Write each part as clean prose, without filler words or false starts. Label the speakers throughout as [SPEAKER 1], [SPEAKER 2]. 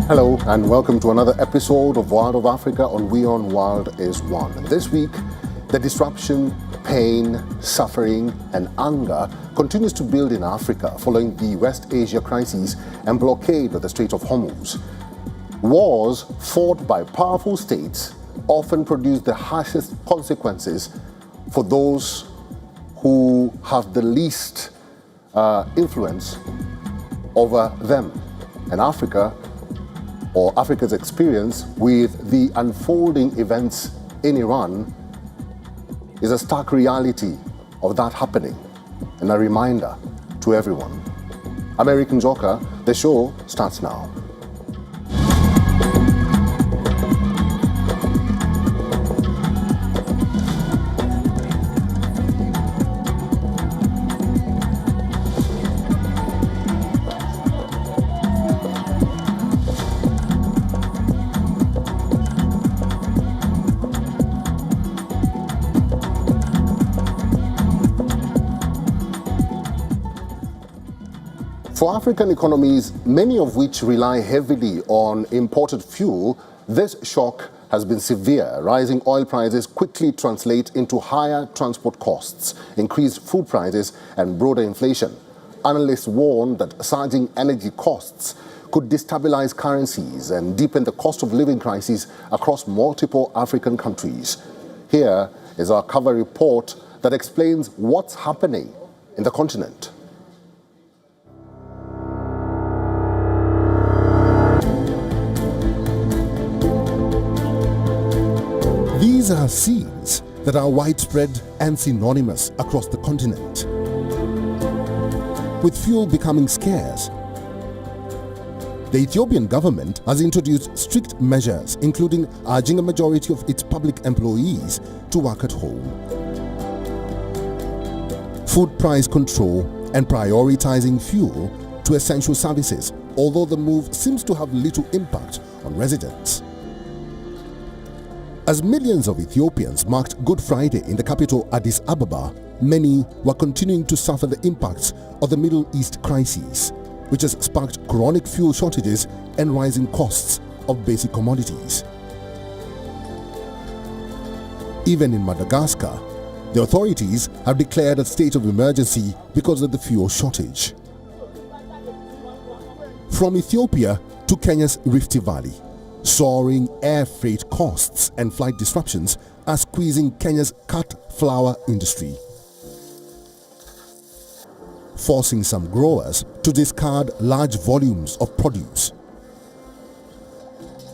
[SPEAKER 1] Hello and welcome to another episode of World of Africa on WION World is One. And this week, the disruption, pain, suffering and anger continues to build in Africa following the West Asia crisis and blockade of the Strait of Hormuz. Wars fought by powerful states often produce the harshest consequences for those who have the least influence over them. And Africa's experience with the unfolding events in Iran is a stark reality of that happening and a reminder to everyone. I'm Eric Njoka. The show starts now. For African economies, many of which rely heavily on imported fuel, this shock has been severe. Rising oil prices quickly translate into higher transport costs, increased food prices, and broader inflation. Analysts warn that surging energy costs could destabilize currencies and deepen the cost of living crisis across multiple African countries. Here is our cover report that explains what's happening in the continent. These are scenes that are widespread and synonymous across the continent. With fuel becoming scarce, the Ethiopian government has introduced strict measures, including urging a majority of its public employees to work at home. Food price control and prioritizing fuel to essential services, although the move seems to have little impact on residents. As millions of Ethiopians marked Good Friday in the capital Addis Ababa, many were continuing to suffer the impacts of the Middle East crisis, which has sparked chronic fuel shortages and rising costs of basic commodities. Even in Madagascar, the authorities have declared a state of emergency because of the fuel shortage. From Ethiopia to Kenya's Rift Valley, soaring air freight costs and flight disruptions are squeezing Kenya's cut flour industry, forcing some growers to discard large volumes of produce.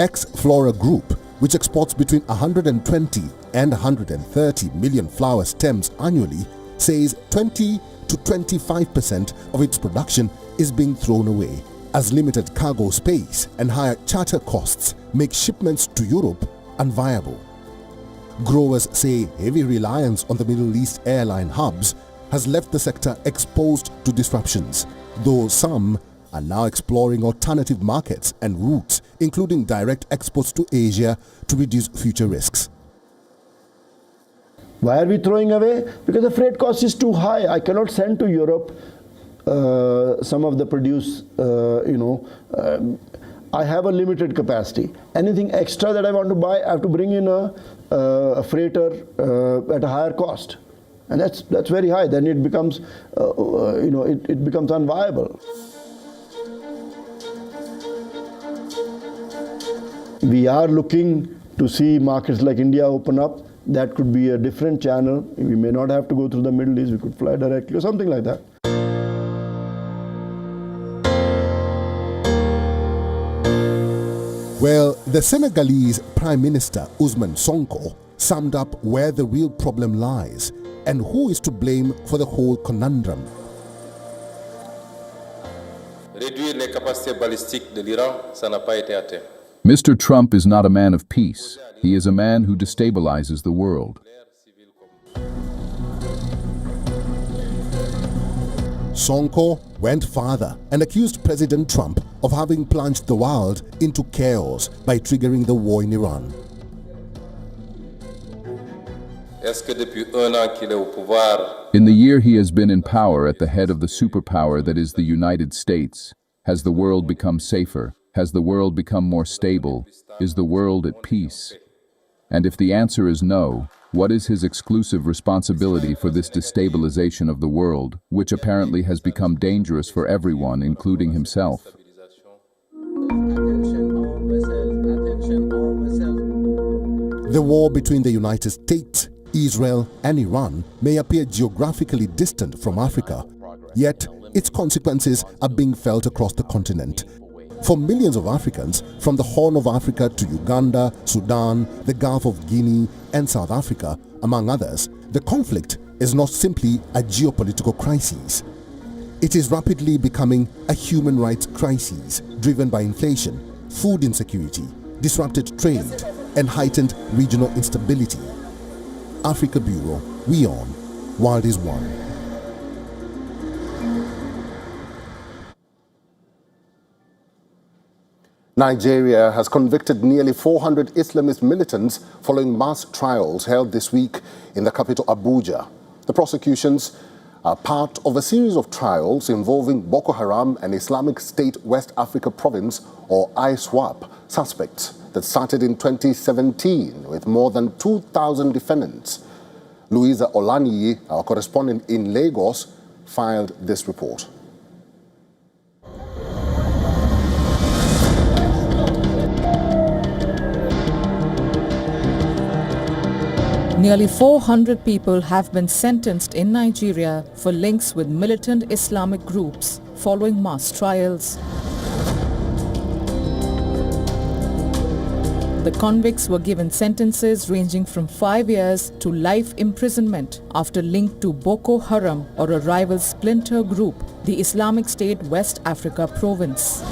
[SPEAKER 1] Ex-Flora Group, which exports between 120 and 130 million flour stems annually, says 20 to 25% of its production is being thrown away, as limited cargo space and higher charter costs make shipments to Europe unviable. Growers say heavy reliance on the Middle East airline hubs has left the sector exposed to disruptions, though some are now exploring alternative markets and routes, including direct exports to Asia, to reduce future risks.
[SPEAKER 2] Why are we throwing away? Because the freight cost is too high. I cannot send to Europe some of the produce, I have a limited capacity. Anything extra that I want to buy, I have to bring in a freighter at a higher cost. And that's very high. Then it becomes, it becomes unviable. We are looking to see markets like India open up. That could be a different channel. We may not have to go through the Middle East. We could fly directly or something like that.
[SPEAKER 1] Well, the Senegalese Prime Minister Ousmane Sonko summed up where the real problem lies and who is to blame for the whole conundrum.
[SPEAKER 3] Réduire les capacités balistiques de l'Iran, ça n'a pas été atteint.
[SPEAKER 4] Mr. Trump is not a man of peace. He is a man who destabilizes the world.
[SPEAKER 1] Sonko went further and accused President Trump of having plunged the world into chaos by triggering the war in Iran.
[SPEAKER 4] In the year he has been in power at the head of the superpower that is the United States, has the world become safer, Has the world become more stable? Is the world at peace? And if the answer is no, what is his exclusive responsibility for this destabilization of the world, which apparently has become dangerous for everyone, including himself?
[SPEAKER 1] The war between the United States, Israel and Iran may appear geographically distant from Africa, yet its consequences are being felt across the continent. For millions of Africans, from the Horn of Africa to Uganda, Sudan, the Gulf of Guinea and South Africa, among others, the conflict is not simply a geopolitical crisis. It is rapidly becoming a human rights crisis driven by inflation, food insecurity, disrupted trade and heightened regional instability. Africa Bureau, WION, World is One. Nigeria has convicted nearly 400 Islamist militants following mass trials held this week in the capital Abuja. The prosecutions are part of a series of trials involving Boko Haram and Islamic State West Africa Province, or ISWAP, suspects that started in 2017 with more than 2,000 defendants. Louisa Olaniyi, our correspondent in Lagos, filed this report.
[SPEAKER 5] Nearly 400 people have been sentenced in Nigeria for links with militant Islamic groups following mass trials. The convicts were given sentences ranging from 5 years to life imprisonment after linked to Boko Haram, or a rival splinter group, the Islamic State West Africa Province.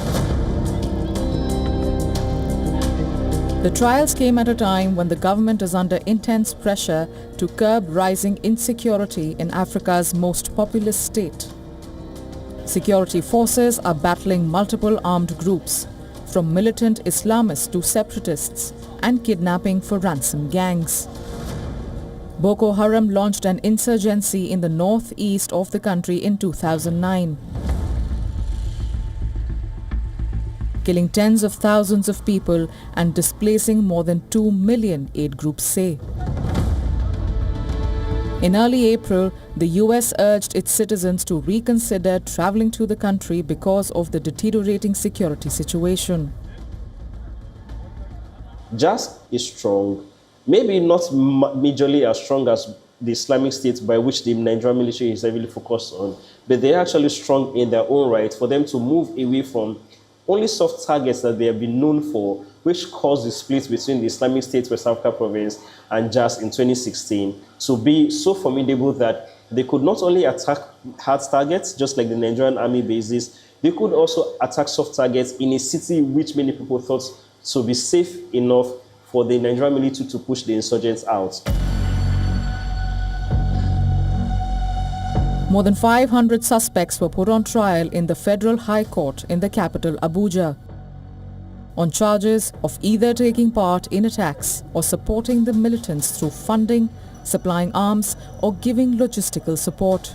[SPEAKER 5] The trials came at a time when the government is under intense pressure to curb rising insecurity in Africa's most populous state. Security forces are battling multiple armed groups, from militant Islamists to separatists, and kidnapping for ransom gangs. Boko Haram launched an insurgency in the northeast of the country in 2009. Killing tens of thousands of people and displacing more than 2 million, aid groups say. In early April, the US urged its citizens to reconsider traveling to the country because of the deteriorating security situation.
[SPEAKER 6] JAS is strong, maybe not majorly as strong as the Islamic State, by which the Nigerian military is heavily focused on, but they're actually strong in their own right for them to move away from only soft targets that they have been known for, which caused the split between the Islamic State West Africa Province and JAS in 2016, to be so formidable that they could not only attack hard targets, just like the Nigerian army bases, they could also attack soft targets in a city which many people thought to be safe enough for the Nigerian military to push the insurgents out.
[SPEAKER 5] More than 500 suspects were put on trial in the Federal High Court in the capital Abuja on charges of either taking part in attacks or supporting the militants through funding, supplying arms or giving logistical support.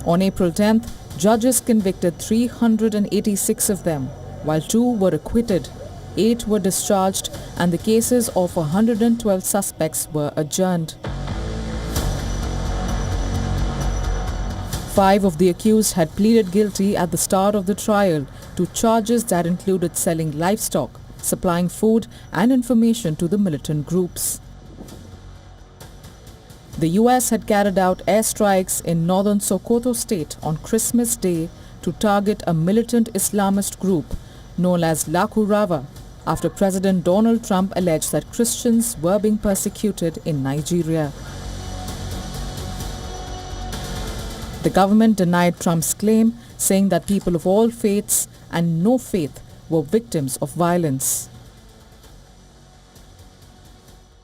[SPEAKER 5] On April 10th, judges convicted 386 of them, while 2 were acquitted, 8 were discharged, and the cases of 112 suspects were adjourned. 5 of the accused had pleaded guilty at the start of the trial to charges that included selling livestock, supplying food and information to the militant groups. The US had carried out airstrikes in northern Sokoto state on Christmas Day to target a militant Islamist group known as Lakurava, after President Donald Trump alleged that Christians were being persecuted in Nigeria. The government denied Trump's claim, saying that people of all faiths and no faith were victims of violence.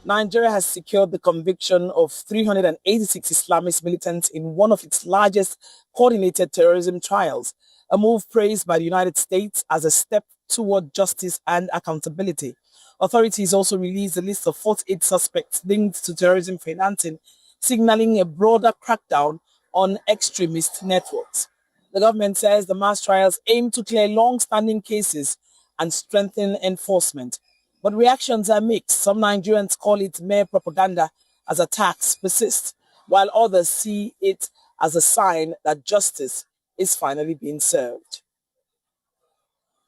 [SPEAKER 7] Nigeria has secured the conviction of 386 Islamist militants in one of its largest coordinated terrorism trials, a move praised by the United States as a step toward justice and accountability. Authorities also released a list of 48 suspects linked to terrorism financing, signaling a broader crackdown on extremist networks. The government says the mass trials aim to clear long-standing cases and strengthen enforcement. But reactions are mixed. Some Nigerians call it mere propaganda as attacks persist, while others see it as a sign that justice is finally being served.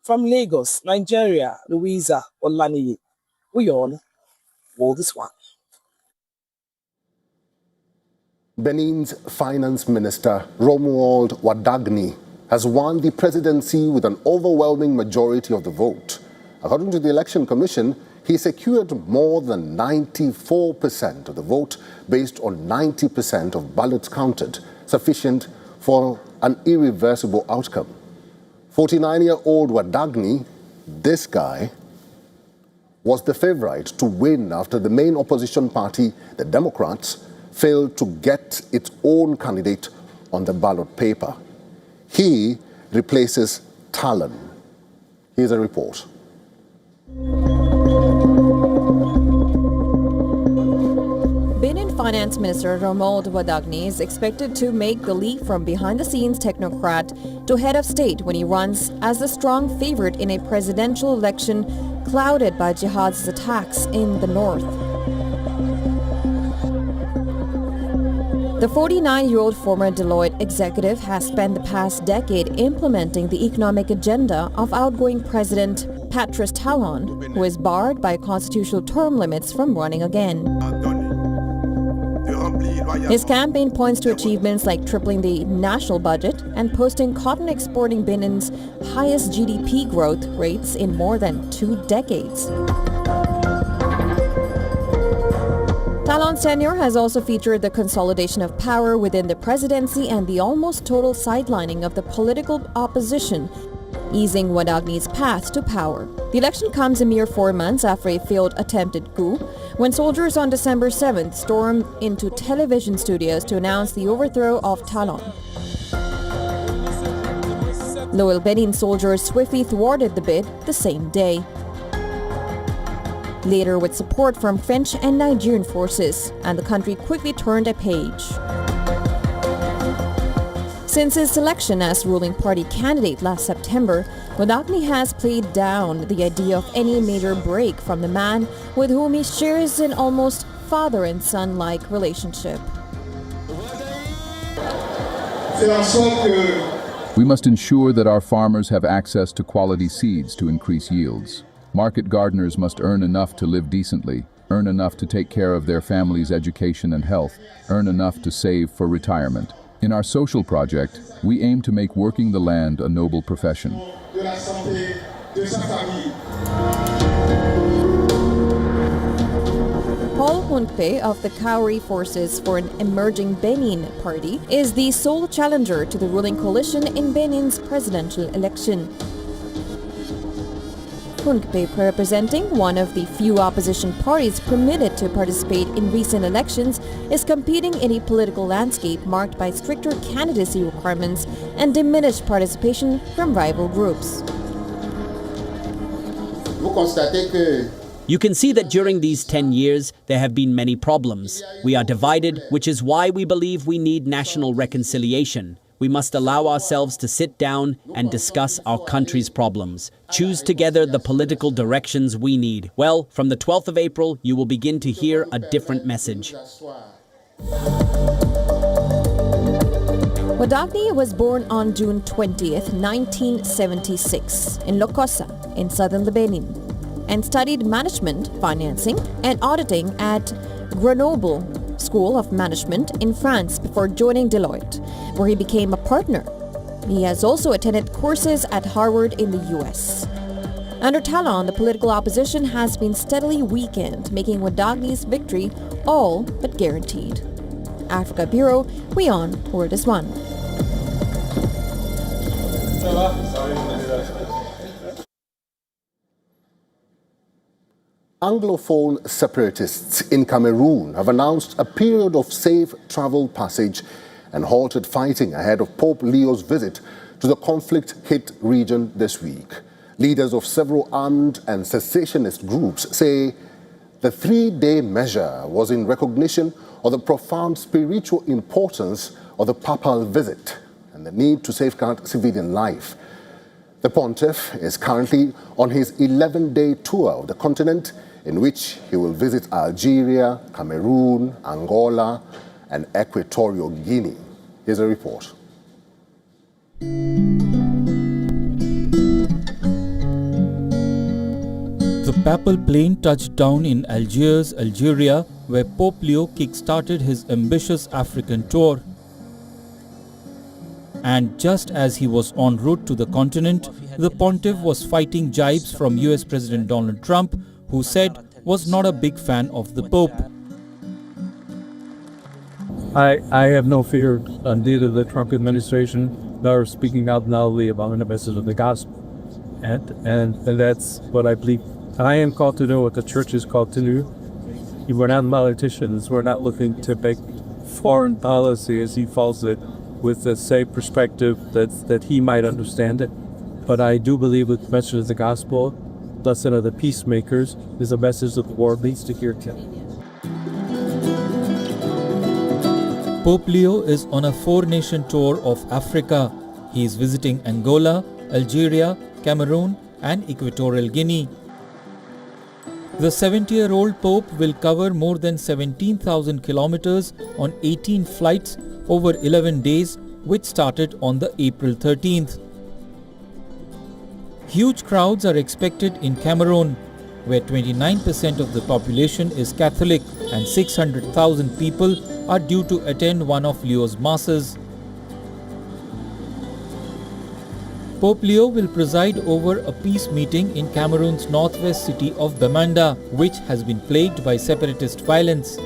[SPEAKER 7] From Lagos, Nigeria, Louisa Olaniyi, WION World is One.
[SPEAKER 1] Benin's Finance Minister Romuald Wadagni has won the presidency with an overwhelming majority of the vote. According to the Election Commission, he secured more than 94% of the vote based on 90% of ballots counted, sufficient for an irreversible outcome. 49-year-old Wadagni, this guy, was the favorite to win after the main opposition party, the Democrats, failed to get its own candidate on the ballot paper. He replaces Talon. Here's a report.
[SPEAKER 8] Benin Finance Minister Romuald Wadagni is expected to make the leap from behind-the-scenes technocrat to head of state when he runs as the strong favorite in a presidential election clouded by jihad's attacks in the north. The 49-year-old former Deloitte executive has spent the past decade implementing the economic agenda of outgoing President Patrice Talon, who is barred by constitutional term limits from running again. His campaign points to achievements like tripling the national budget and posting cotton exporting Benin's highest GDP growth rates in more than 2 decades. Talon's tenure has also featured the consolidation of power within the presidency and the almost total sidelining of the political opposition, easing Wadagni's path to power. The election comes a mere 4 months after a failed attempted coup, when soldiers on December 7th stormed into television studios to announce the overthrow of Talon. Loyal Benin soldiers swiftly thwarted the bid the same day. Later, with support from French and Nigerian forces, and the country quickly turned a page. Since his selection as ruling party candidate last September, Wadagni has played down the idea of any major break from the man with whom he shares an almost father and son-like relationship.
[SPEAKER 4] We must ensure that our farmers have access to quality seeds to increase yields. Market gardeners must earn enough to live decently, earn enough to take care of their family's education and health, earn enough to save for retirement. In our social project, we aim to make working the land a noble profession.
[SPEAKER 8] Paul Hunkpe of the Kauri Forces for an Emerging Benin party is the sole challenger to the ruling coalition in Benin's presidential election. Hunkpe, representing one of the few opposition parties permitted to participate in recent elections, is competing in a political landscape marked by stricter candidacy requirements and diminished participation from rival groups.
[SPEAKER 9] You can see that during these 10 years, there have been many problems. We are divided, which is why we believe we need national reconciliation. We must allow ourselves to sit down and discuss our country's problems. Choose together the political directions we need. Well, from the 12th of April, you will begin to hear a different message.
[SPEAKER 8] Wadagni was born on June 20th, 1976 in Lokossa in southern Benin and studied management, financing and auditing at Grenoble School of Management in France before joining Deloitte, where he became a partner. He has also attended courses at Harvard in the US. Under Talon, the political opposition has been steadily weakened, making Wadagni's victory all but guaranteed. Africa Bureau, WION World is One.
[SPEAKER 1] Anglophone separatists in Cameroon have announced a period of safe travel passage and halted fighting ahead of Pope Leo's visit to the conflict-hit region this week. Leaders of several armed and secessionist groups say the 3-day measure was in recognition of the profound spiritual importance of the papal visit, and the need to safeguard civilian life. The pontiff is currently on his 11-day tour of the continent, in which he will visit Algeria, Cameroon, Angola, and Equatorial Guinea. Here's a report.
[SPEAKER 10] The papal plane touched down in Algiers, Algeria, where Pope Leo kick-started his ambitious African tour. And just as he was en route to the continent, the pontiff was fighting jibes from US President Donald Trump, who said was not a big fan of the Pope.
[SPEAKER 11] I have no fear on neither the Trump administration nor speaking out loudly about the message of the gospel. And that's what I believe. I am called to do what the church is called to do. We're not politicians. We're not looking to make foreign policy, as he calls it, with the same perspective that he might understand it. But I do believe that the message of the gospel, blessed are the peacemakers, is a message that the world needs to hear too.
[SPEAKER 10] Pope Leo is on a 4-nation tour of Africa. He is visiting Angola, Algeria, Cameroon, and Equatorial Guinea. The 70-year-old Pope will cover more than 17,000 kilometers on 18 flights over 11 days, which started on the April 13th. Huge crowds are expected in Cameroon, where 29% of the population is Catholic and 600,000 people are due to attend one of Leo's masses. Pope Leo will preside over a peace meeting in Cameroon's northwest city of Bamenda, which has been plagued by separatist violence.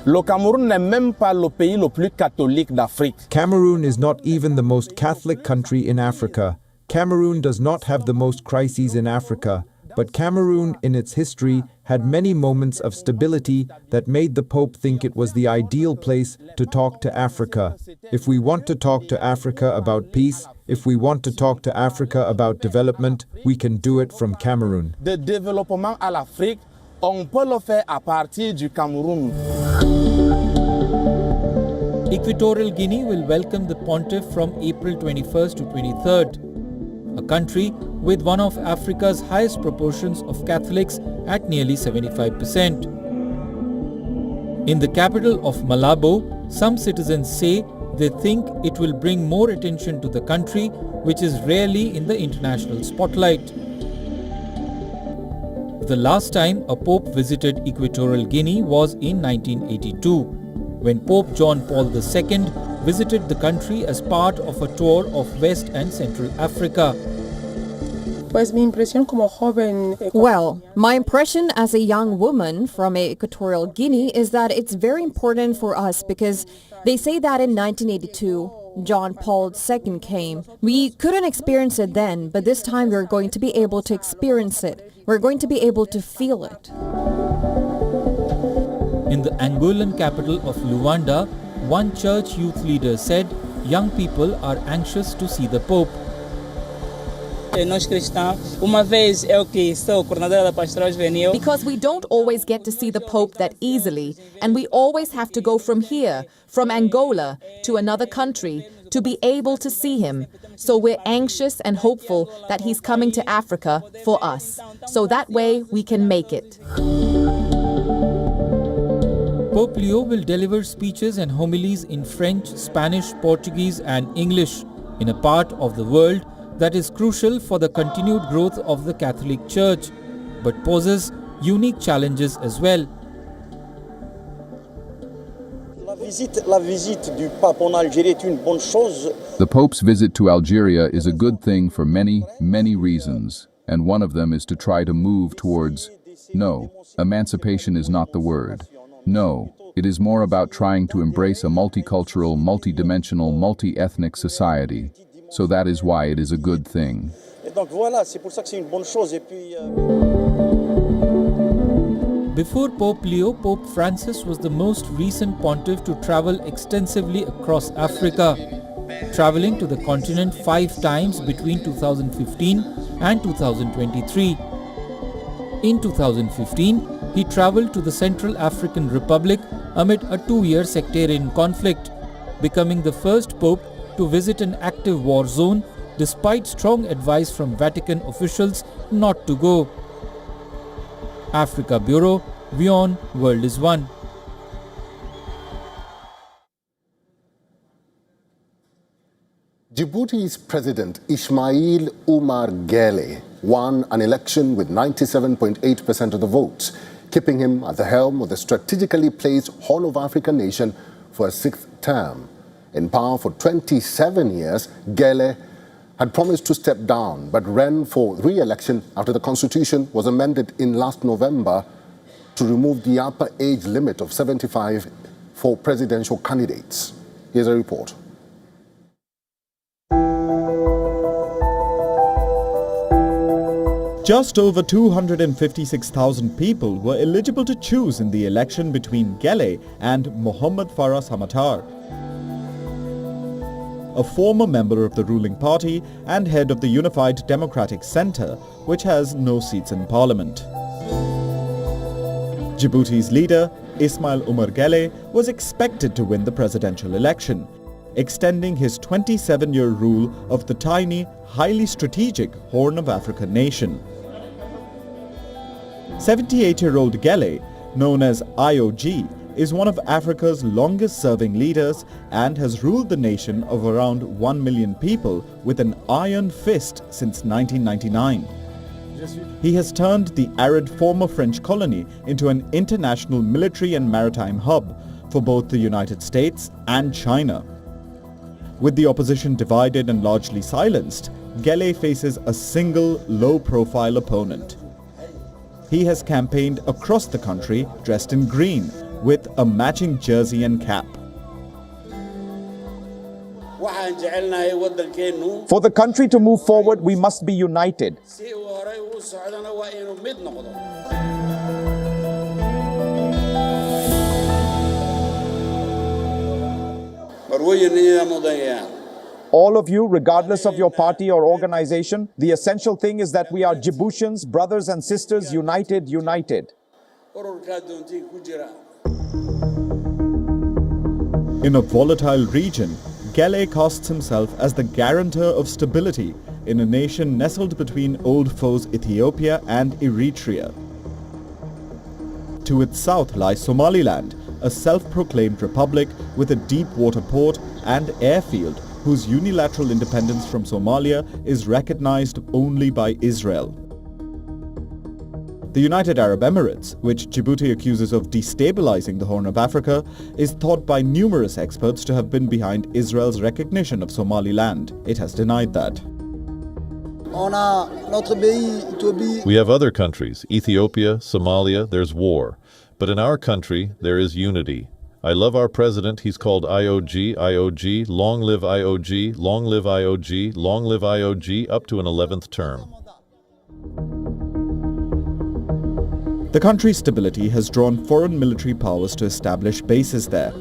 [SPEAKER 12] Le Cameroun n'est même pas le pays le plus catholique d'Afrique.
[SPEAKER 13] Cameroon is not even the most Catholic country in Africa. Cameroon does not have the most crises in Africa, but Cameroon in its history had many moments of stability that made the Pope think it was the ideal place to talk to Africa. If we want to talk to Africa about peace, if we want to talk to Africa about development, we can do it from Cameroon.
[SPEAKER 12] De développement à l'Afrique, on peut le faire à partir du Cameroun.
[SPEAKER 10] Equatorial Guinea will welcome the pontiff from April 21st to 23rd. A country with one of Africa's highest proportions of Catholics at nearly 75%. In the capital of Malabo, some citizens say they think it will bring more attention to the country, which is rarely in the international spotlight. The last time a pope visited Equatorial Guinea was in 1982, when Pope John Paul II visited the country as part of a tour of West and Central Africa.
[SPEAKER 8] Well, my impression as a young woman from Equatorial Guinea is that it's very important for us because they say that in 1982, John Paul II came. We couldn't experience it then, but this time we're going to be able to experience it. We're going to be able to feel it.
[SPEAKER 10] In the Angolan capital of Luanda, one church youth leader said young people are anxious to see the Pope.
[SPEAKER 14] Because we don't always get to see the Pope that easily, and we always have to go from here, from Angola, to another country, to be able to see him. So we're anxious and hopeful that he's coming to Africa for us, so that way we can make it.
[SPEAKER 10] Pope Leo will deliver speeches and homilies in French, Spanish, Portuguese and English in a part of the world that is crucial for the continued growth of the Catholic Church, but poses unique challenges as well.
[SPEAKER 4] The Pope's visit to Algeria is a good thing for many, many reasons, and one of them is to try to move towards, no, emancipation is not the word. No, it is more about trying to embrace a multicultural, multidimensional, multi-ethnic society. So that is why it is a good thing.
[SPEAKER 10] Before Pope Leo, Pope Francis was the most recent pontiff to travel extensively across Africa, traveling to the continent 5 times between 2015 and 2023. In 2015, he traveled to the Central African Republic amid a 2-year sectarian conflict, becoming the first pope to visit an active war zone despite strong advice from Vatican officials not to go. Africa Bureau, WION World is One.
[SPEAKER 1] Djibouti's President Ismail Omar Guelleh won an election with 97.8% of the votes, keeping him at the helm of the strategically placed Horn of Africa nation for a sixth term. In power for 27 years, Guelleh had promised to step down but ran for re-election after the constitution was amended in last November to remove the upper age limit of 75 for presidential candidates. Here's a report.
[SPEAKER 15] Just over 256,000 people were eligible to choose in the election between Guelleh and Mohamed Farah Samatar, a former member of the ruling party and head of the Unified Democratic Centre, which has no seats in parliament. Djibouti's leader, Ismail Omar Guelleh, was expected to win the presidential election, extending his 27-year rule of the tiny, highly strategic Horn of Africa nation. 78-year-old Guelleh, known as IOG, is one of Africa's longest-serving leaders and has ruled the nation of around 1 million people with an iron fist since 1999. He has turned the arid former French colony into an international military and maritime hub for both the United States and China. With the opposition divided and largely silenced, Guelleh faces a single, low-profile opponent. He has campaigned across the country dressed in green, with a matching jersey and cap.
[SPEAKER 12] For the country to move forward, we must be united. All of you, regardless of your party or organization, the essential thing is that we are Djiboutians, brothers and sisters, united, united.
[SPEAKER 15] In a volatile region, Guelleh casts himself as the guarantor of stability in a nation nestled between old foes Ethiopia and Eritrea. To its south lies Somaliland, a self-proclaimed republic with a deep water port and airfield whose unilateral independence from Somalia is recognized only by Israel. The United Arab Emirates, which Djibouti accuses of destabilizing the Horn of Africa, is thought by numerous experts to have been behind Israel's recognition of Somaliland. It has denied that.
[SPEAKER 16] We have other countries, Ethiopia, Somalia, there's war. But in our country, there is unity. I love our president. He's called IOG, IOG, long live IOG, long live IOG, long live IOG, up to an 11th term.
[SPEAKER 15] The country's stability has drawn foreign military powers to establish bases there.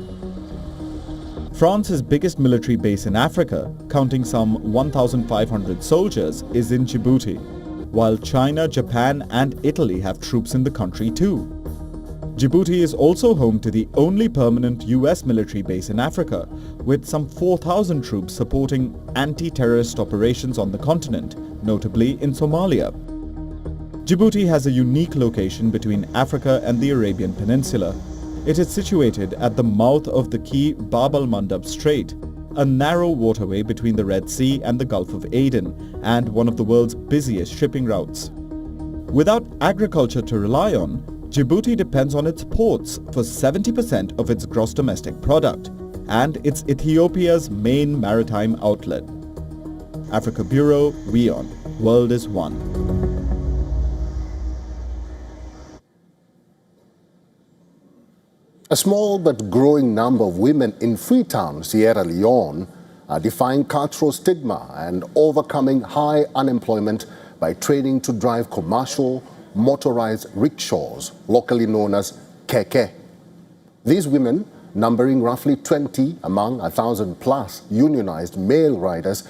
[SPEAKER 15] France's biggest military base in Africa, counting some 1,500 soldiers, is in Djibouti, while China, Japan and Italy have troops in the country too. Djibouti is also home to the only permanent US military base in Africa, with some 4,000 troops supporting anti-terrorist operations on the continent, notably in Somalia. Djibouti has a unique location between Africa and the Arabian Peninsula. It is situated at the mouth of the key Bab al-Mandab Strait, a narrow waterway between the Red Sea and the Gulf of Aden, and one of the world's busiest shipping routes. Without agriculture to rely on, Djibouti depends on its ports for 70% of its gross domestic product, and it's Ethiopia's main maritime outlet. Africa Bureau, WION, World is One.
[SPEAKER 1] A small but growing number of women in Freetown, Sierra Leone, are defying cultural stigma and overcoming high unemployment by training to drive commercial motorized rickshaws, locally known as keke. These women, numbering roughly 20 among 1,000 plus unionized male riders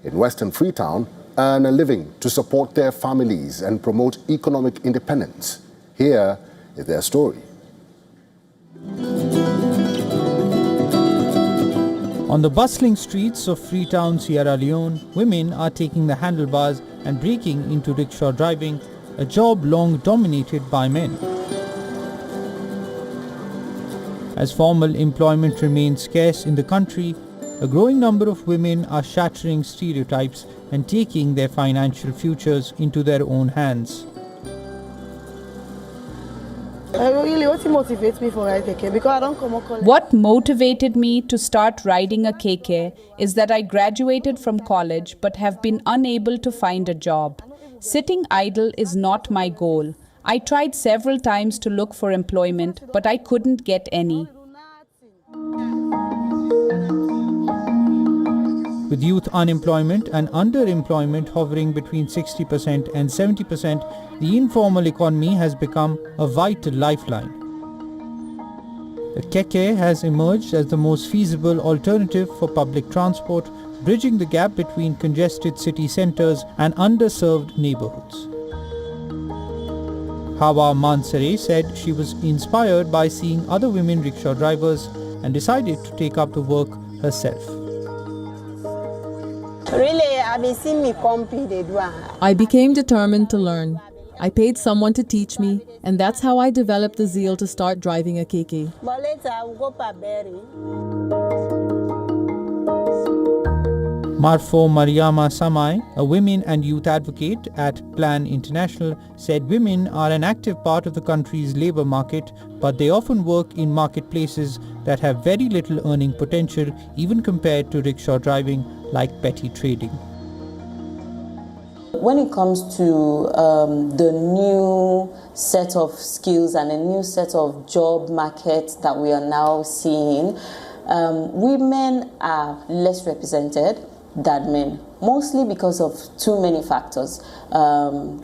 [SPEAKER 1] in Western Freetown, earn a living to support their families and promote economic independence. Here is their story.
[SPEAKER 10] On the bustling streets of Freetown, Sierra Leone, women are taking the handlebars and breaking into rickshaw driving, a job long dominated by men. As formal employment remains scarce in the country, a growing number of women are shattering stereotypes and taking their financial futures into their own hands.
[SPEAKER 17] What motivates me for riding a keke? Because I don't come up college.
[SPEAKER 18] What motivated me to start riding a keke is that I graduated from college but have been unable to find a job. Sitting idle is not my goal. I tried several times to look for employment, but I couldn't get any.
[SPEAKER 10] With youth unemployment and underemployment hovering between 60% and 70%, the informal economy has become a vital lifeline. The keke has emerged as the most feasible alternative for public transport, bridging the gap between congested city centers and underserved neighborhoods. Hawa Mansare said she was inspired by seeing other women rickshaw drivers and decided to take up the work herself.
[SPEAKER 17] Really, I've been seeing me compete they do.
[SPEAKER 14] I became determined to learn. I paid someone to teach me, and that's how I developed the zeal to start driving a keke.
[SPEAKER 17] But later I will go for berry.
[SPEAKER 10] Marfo Mariama Samai, a women and youth advocate at Plan International, said women are an active part of the country's labour market, but they often work in marketplaces that have very little earning potential even compared to rickshaw driving, like petty trading.
[SPEAKER 19] When it comes to the new set of skills and a new set of job market that we are now seeing, women are less represented than men, mostly because of too many factors.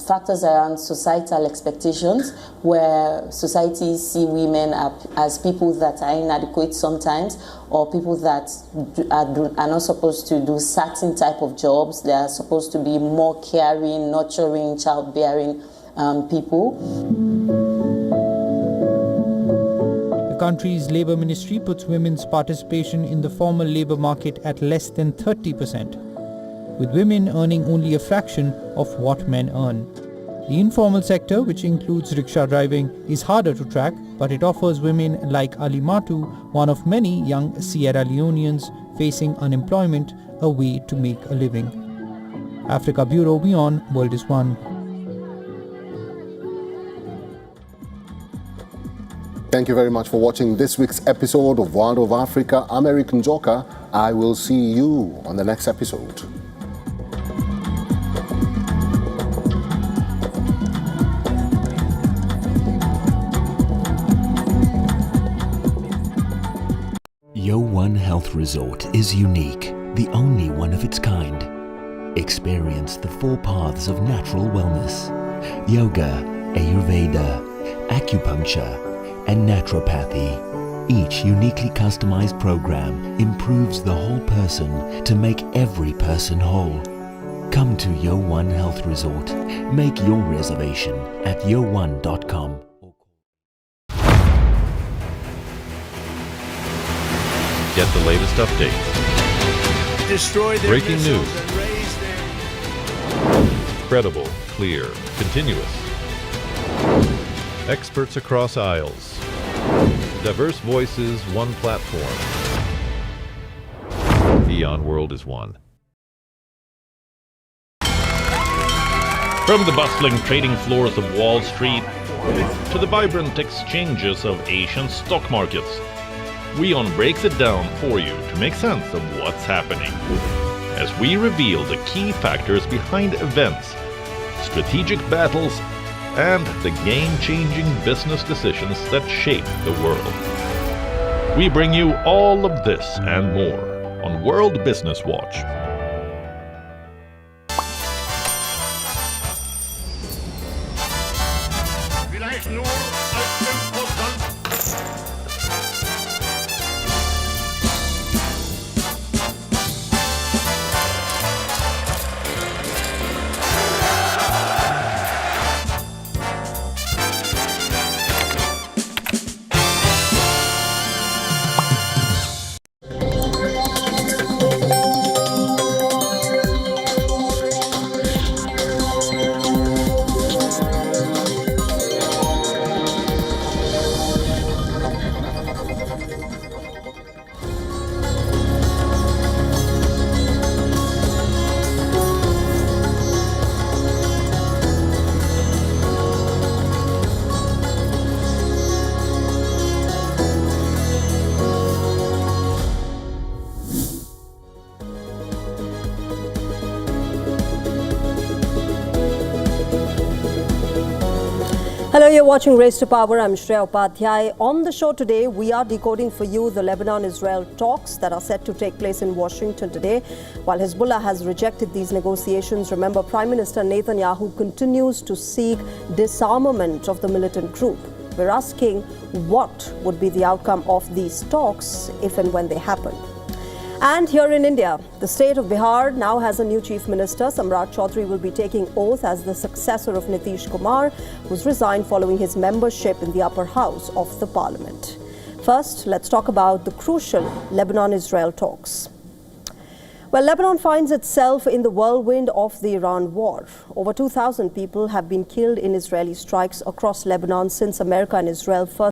[SPEAKER 19] Factors around societal expectations, where society see women as people that are inadequate sometimes, or people that are not supposed to do certain type of jobs. They are supposed to be more caring, nurturing, childbearing people.
[SPEAKER 10] The country's labour ministry puts women's participation in the formal labour market at less than 30%, with women earning only a fraction of what men earn. The informal sector, which includes rickshaw driving, is harder to track, but it offers women like Alimatu, one of many young Sierra Leoneans facing unemployment, a way to make a living. Africa Bureau, WION, World is One.
[SPEAKER 1] Thank you very much for watching this week's episode of World of Africa. I'm Eric Njoka. I will see you on the next episode.
[SPEAKER 20] WION Health Resort is unique, the only one of its kind. Experience the 4 paths of natural wellness: yoga, Ayurveda, acupuncture, and naturopathy. Each uniquely customized program improves the whole person to make every person whole. Come to WION Health Resort. Make your reservation at WION.com.
[SPEAKER 16] Get the latest updates.
[SPEAKER 21] Destroy their
[SPEAKER 16] Breaking
[SPEAKER 21] missiles
[SPEAKER 16] news.
[SPEAKER 21] and raise their...
[SPEAKER 16] Credible, clear, continuous. Experts across aisles. Diverse voices, one platform. WION World is One.
[SPEAKER 22] From the bustling trading floors of Wall Street to the vibrant exchanges of Asian stock markets, WION breaks it down for you to make sense of what's happening, as we reveal the key factors behind events, strategic battles, and the game-changing business decisions that shape the world. We bring you all of this and more on World Business Watch.
[SPEAKER 2] Hello, you're watching Race to Power. I'm Shreya Upadhyay. On the show today, we are decoding for you the Lebanon-Israel talks that are set to take place in Washington today. While Hezbollah has rejected these negotiations, remember, Prime Minister Netanyahu continues to seek disarmament of the militant group. We're asking what would be the outcome of these talks if and when they happen. And here in India, the state of Bihar now has a new chief minister. Samrat Chaudhary will be taking oath as the successor of Nitish Kumar, who's resigned following his membership in the upper house of the parliament. First, let's talk about the crucial Lebanon-Israel talks. Well, Lebanon finds itself in the whirlwind of the Iran war. Over 2,000 people have been killed in Israeli strikes across Lebanon since America and Israel first